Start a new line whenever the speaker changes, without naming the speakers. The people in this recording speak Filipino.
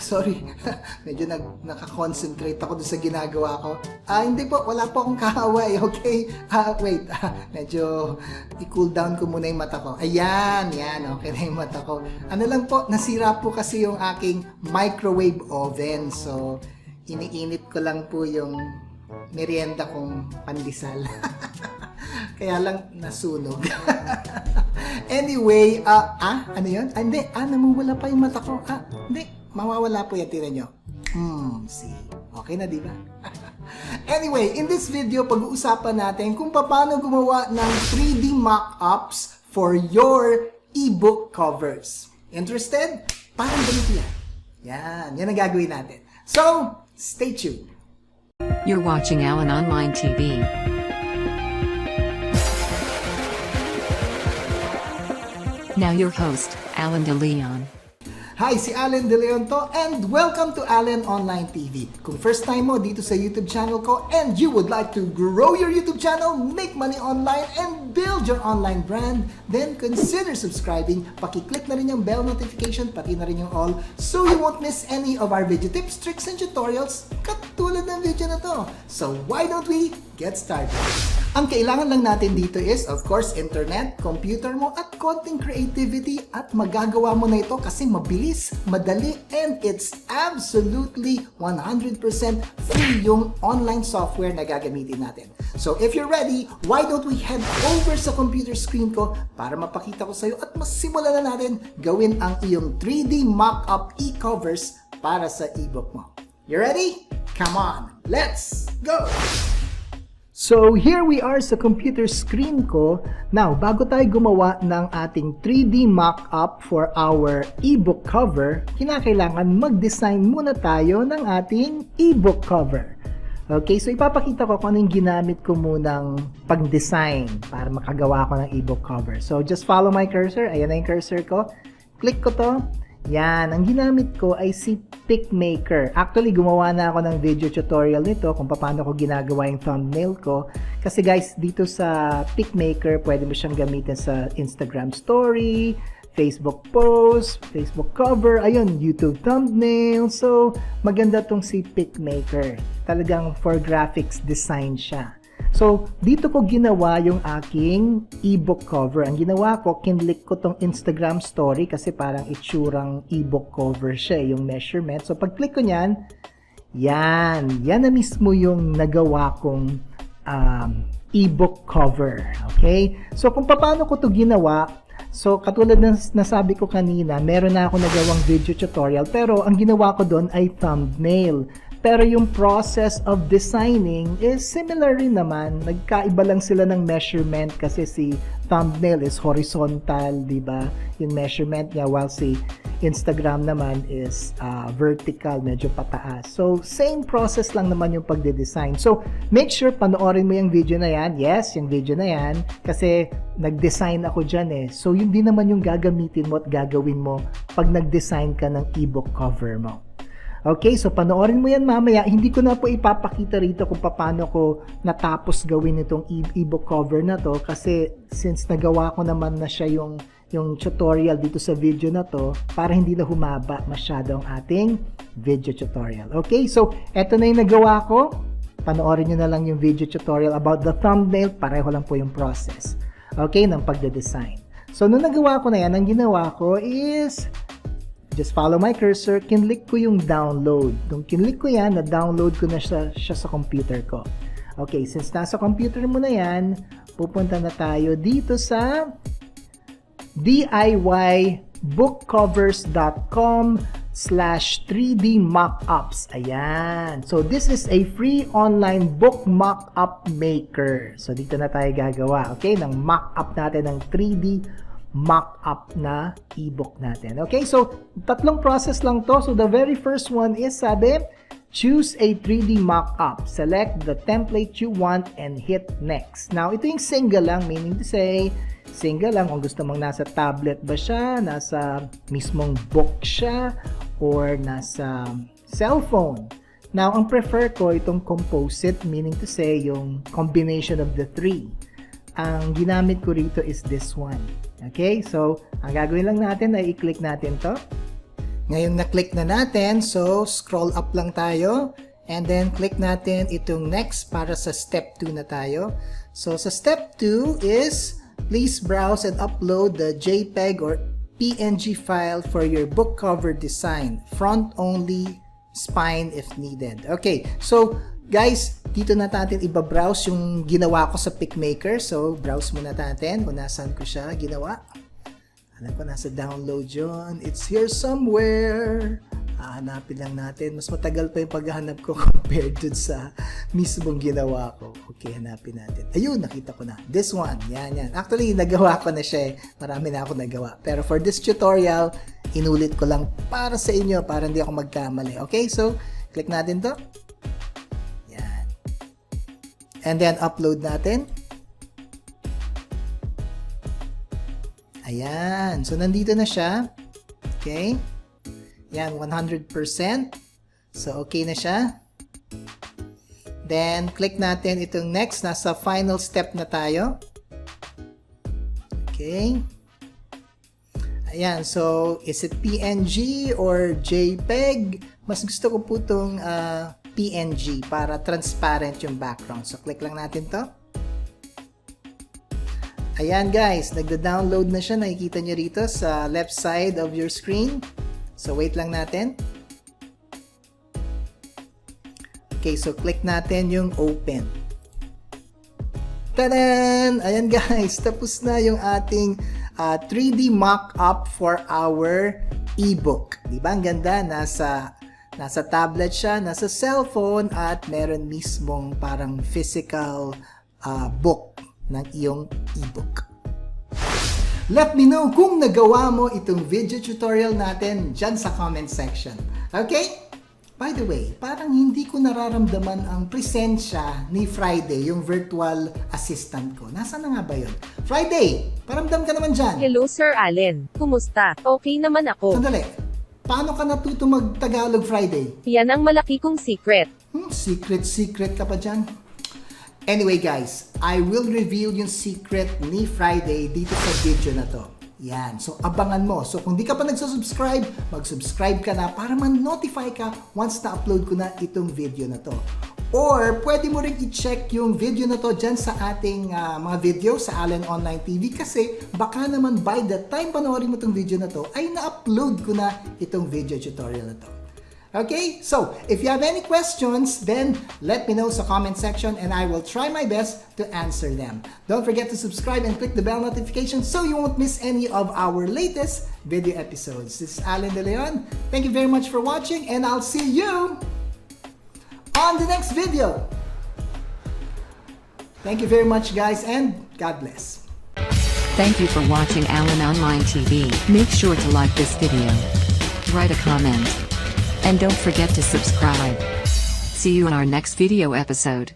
Sorry, medyo nakakonsentrate ako doon sa ginagawa ko. Hindi po, wala po akong kaaway, okay? Wait, medyo i-cool down ko muna yung mata ko. Ayan, okay na yung mata ko. Ano lang po, nasira po kasi yung aking microwave oven. So, iniinit ko lang po yung merienda kong pandesal. Kaya lang nasunog. Anyway, ano yun? Hindi, namawala pa yung mata ko. Hindi. Mawawala po yan, tira nyo. See. Okay na, di ba? Anyway, in this video, pag-uusapan natin kung paano gumawa ng 3D mock-ups for your ebook covers. Interested? Parang ganito yan. Yan ang gagawin natin. So, stay tuned.
You're watching Allen Online TV. Now your host, Allen De Leon.
Hi, si Allen De Leon to, and welcome to Allen Online TV. Kung first time mo dito sa YouTube channel ko and you would like to grow your YouTube channel, make money online, and build your online brand, then consider subscribing. Pakiclick na rin yung bell notification, pati na rin yung all, so you won't miss any of our video tips, tricks, and tutorials katulad ng video na to. So why don't we get started? Ang kailangan lang natin dito is, of course, internet, computer mo, at konting creativity, at magagawa mo na ito kasi mabilis, madali, and it's absolutely 100% free yung online software na gagamitin natin. So if you're ready, why don't we head over sa computer screen ko para mapakita ko sa'yo at masimulan na natin gawin ang iyong 3D mock-up e-covers para sa ebook mo. You ready? Come on, let's go! So, here we are sa computer screen ko. Now, bago tayo gumawa ng ating 3D mock-up for our ebook cover, kinakailangan mag-design muna tayo ng ating ebook cover. Okay, so ipapakita ko kung anong ginamit ko munang pag-design para makagawa ko ng ebook cover. So, just follow my cursor. Ayan na yung cursor ko. Click ko to. Yan, ang ginamit ko ay si picmaker. Actually, gumawa na ako ng video tutorial nito kung paano ko ginagawa yung thumbnail ko. Kasi guys, dito sa picmaker, pwede mo siyang gamitin sa Instagram story, Facebook post, Facebook cover, ayun, YouTube thumbnail. So, maganda tong si picmaker. Talagang for graphics design siya. So, dito ko ginawa yung aking ebook cover. Ang ginawa ko, kinlik ko tong Instagram story kasi parang itsurang ebook cover siya, yung measurement. So, pag click ko nyan, yan na mismo yung nagawa kong ebook cover. Okay? So, kung paano ko to ginawa, so, katulad ng nasabi ko kanina, meron na ako nagawang video tutorial, pero ang ginawa ko doon ay thumbnail. Pero yung process of designing is similar rin naman. Nagkaiba lang sila ng measurement kasi si thumbnail is horizontal, di ba? Yung measurement niya, while si Instagram naman is vertical, medyo pataas. So, same process lang naman yung pagde-design. So, make sure panoorin mo yung video na yan. Yes, yung video na yan. Kasi nag-design ako dyan eh. So, yun din naman yung gagamitin mo at gagawin mo pag nag-design ka ng ebook cover mo. Okay, so panoorin mo yan mamaya. Hindi ko na po ipapakita rito kung paano ko natapos gawin itong ebook cover na to kasi since nagawa ko naman na siya yung tutorial dito sa video na to para hindi na humaba masyado ang ating video tutorial. Okay, so eto na yung nagawa ko. Panoorin nyo na lang yung video tutorial about the thumbnail. Pareho lang po yung process. Okay, ng pagde-design. So, nung nagawa ko na yan, ang ginawa ko is just follow my cursor, kinlik ko yung download. Nung kinlik ko yan, na-download ko na siya sa computer ko. Okay, since nasa computer mo na yan, pupunta na tayo dito sa DIYbookcovers.com/3D mockups. Ayan. So, this is a free online book mock-up maker. So, dito na tayo gagawa, okay, ng mock-up natin ng 3D mock-up na ebook natin. Okay, so tatlong process lang to. So the very first one is, sabi, choose a 3D mock-up. Select the template you want and hit next. Now, ito yung single lang, meaning to say, single lang kung gusto mong nasa tablet ba siya, nasa mismong book siya, or nasa cellphone. Now, ang prefer ko itong composite, meaning to say, yung combination of the three. Ang ginamit ko rito is this one. Okay, so ang gagawin lang natin ay i-click natin to. Ngayon na-click na natin, so scroll up lang tayo. And then click natin itong next para sa step 2 na tayo. So sa step 2 is please browse and upload the JPEG or PNG file for your book cover design. Front only, spine if needed. Okay, so guys, dito na natin iba-browse yung ginawa ko sa picmaker. So browse muna natin kung nasaan ko siya ginawa. Alam ko nasa download yun. It's here somewhere. Hanapin lang natin. Mas matagal pa yung paghahanap ko compared dun sa mismong ginawa ko. Okay, hanapin natin. Ayun, nakita ko na. This one. Yan. Actually, nagawa ko na siya eh. Marami na ako nagawa. Pero for this tutorial, inulit ko lang para sa inyo para hindi ako magkamali. Okay, so, click natin to. Yan. And then, upload natin. Ayan. So, nandito na siya. Okay. Yan, 100%. So, okay na siya. Then, click natin itong next. Nasa final step na tayo. Okay. Ayan, so, is it PNG or JPEG? Mas gusto ko po itong PNG para transparent yung background. So, click lang natin to. Ayan guys, nagda-download na siya. Nakikita nyo rito sa left side of your screen. So, wait lang natin. Okay, so click natin yung open. Tadan! Ayan guys, tapos na yung ating 3D mock-up for our ebook. Diba? Ang ganda, nasa tablet siya, nasa cellphone, at meron mismong parang physical book ng iyong ebook. Let me know kung nagawa mo itong video tutorial natin dyan sa comment section. Okay? By the way, parang hindi ko nararamdaman ang presensya ni Friday, yung virtual assistant ko. Nasaan na nga ba yun? Friday, paramdam ka naman dyan.
Hello Sir Allen, kumusta? Okay naman ako.
Sandali, paano ka natuto mag-Tagalog Friday?
Yan ang malaki kong secret.
Secret ka pa dyan? Anyway guys, I will reveal yung secret ni Friday dito sa video na to. Yan, so abangan mo. So kung di ka pa nagsusubscribe, mag-subscribe ka na para man-notify ka once na-upload ko na itong video na to. Or pwede mo rin i-check yung video na to dyan sa ating mga video sa Allen Online TV kasi baka naman by the time panoorin mo itong video na to ay na-upload ko na itong video tutorial na to. Okay, so if you have any questions, then let me know sa comment section and I will try my best to answer them. Don't forget to subscribe and click the bell notification so you won't miss any of our latest video episodes. This is Allen De Leon. Thank you very much for watching and I'll see you on the next video. Thank you very much guys and God bless.
Thank you for watching Allen Online TV. Make sure to like this video. Write a comment. And don't forget to subscribe. See you in our next video episode.